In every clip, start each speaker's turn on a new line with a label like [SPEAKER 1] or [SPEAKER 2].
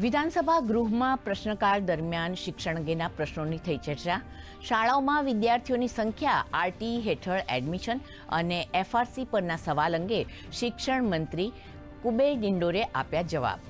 [SPEAKER 1] વિધાનસભા ગૃહમાં પ્રશ્નકાળ દરમિયાન શિક્ષણ અંગેના પ્રશ્નોની થઈ ચર્ચા. શાળાઓમાં વિદ્યાર્થીઓની સંખ્યા, આરટીઈ હેઠળ એડમિશન અને એફઆરસી પરના સવાલ અંગે શિક્ષણ મંત્રી કુબેર ડિંડોરે આપ્યા જવાબ.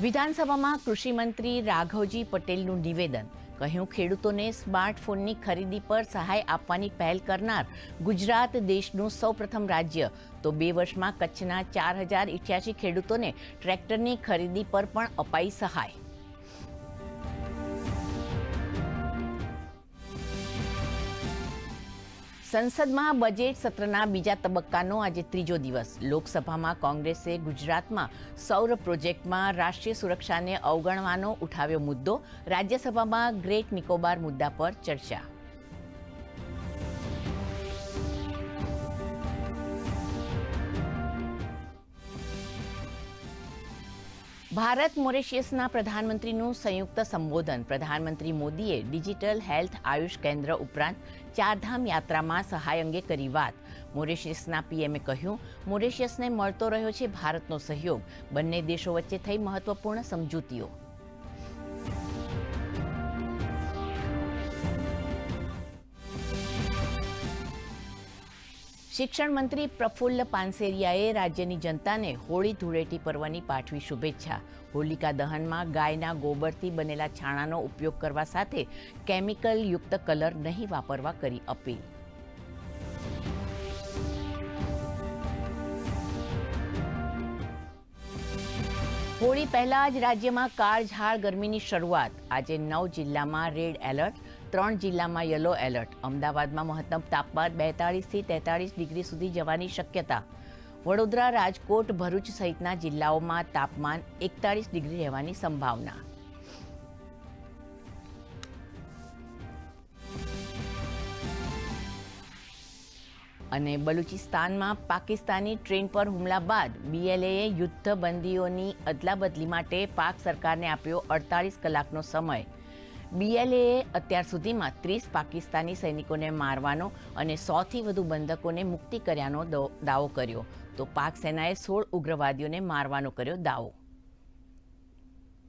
[SPEAKER 1] વિધાનસભામાં કૃષિ મંત્રી રાઘવજી પટેલનું નિવેદન. કહ્યું, ખેડૂતોને સ્માર્ટફોનની ખરીદી પર સહાય આપવાની પહેલ કરનાર ગુજરાત દેશનું સૌપ્રથમ રાજ્ય. તો 2 વર્ષમાં કચ્છના 4088 ખેડૂતોને ટ્રેક્ટરની ખરીદી પર પણ અપાઈ સહાય. સંસદમાં બજેટ સત્રના બીજા તબક્કાનો આજે ત્રીજો દિવસ. લોકસભામાં કોંગ્રેસે ગુજરાતમાં સૌર પ્રોજેક્ટમાં રાષ્ટ્રીય સુરક્ષાને અવગણવાનો ઉઠાવ્યો મુદ્દો. રાજ્યસભામાં ગ્રેટ નિકોબાર મુદ્દા પર ચર્ચા. ભારત મોરેશિયસના પ્રધાનમંત્રીનું સંયુક્ત સંબોધન. પ્રધાનમંત્રી મોદીએ ડિજિટલ હેલ્થ આયુષ કેન્દ્ર ઉપરાંત ચારધામ યાત્રામાં સહાય અંગે કરી વાત. મોરેશિયસના પીએમએ કહ્યું, મોરેશિયસને મળતો રહ્યો છે ભારતનો સહયોગ. બંને દેશો વચ્ચે થઈ મહત્વપૂર્ણ સમજૂતીઓ. શિક્ષણ મંત્રી પ્રફુલ્લ પાનસેરિયાએ રાજ્યની જનતાને હોળી ધૂળેટી પર્વની પાઠવી શુભેચ્છા. હોલિકા દહનમાં ગાયના ગોબરથી બનેલા છાણાનો ઉપયોગ કરવા સાથે કેમિકલ યુક્ત કલર નહીં વાપરવા કરી અપીલ. હોળી પહેલા જ રાજ્યમાં કાળઝાળ ગરમીની શરૂઆત. આજે 9 જિલ્લામાં રેડ એલર્ટ, 3 જિલ્લામાં યલો એલર્ટ. અમદાવાદમાં મહત્તમ તાપમાન 42 થી 43 ડિગ્રી સુધી જવાની શક્યતા. વડોદરા, રાજકોટ, ભરૂચ સહિતના જિલ્લાઓમાં તાપમાન 41 ડિગ્રી રહેવાની સંભાવના. અને બલુચિસ્તાનમાં પાકિસ્તાની ટ્રેન પર હુમલા બાદ બીએલએએ યુદ્ધબંધીઓની અદલાબદલી માટે પાક સરકારને આપ્યો 48 કલાકનો સમય. બીએલએએ અત્યાર સુધીમાં 30 પાકિસ્તાની સૈનિકોને મારવાનો અને 100થી વધુ બંધકોને મુક્તિ કર્યાનો દાવો કર્યો. તો પાક સેનાએ 16 ઉગ્રવાદીઓને મારવાનો કર્યો દાવો.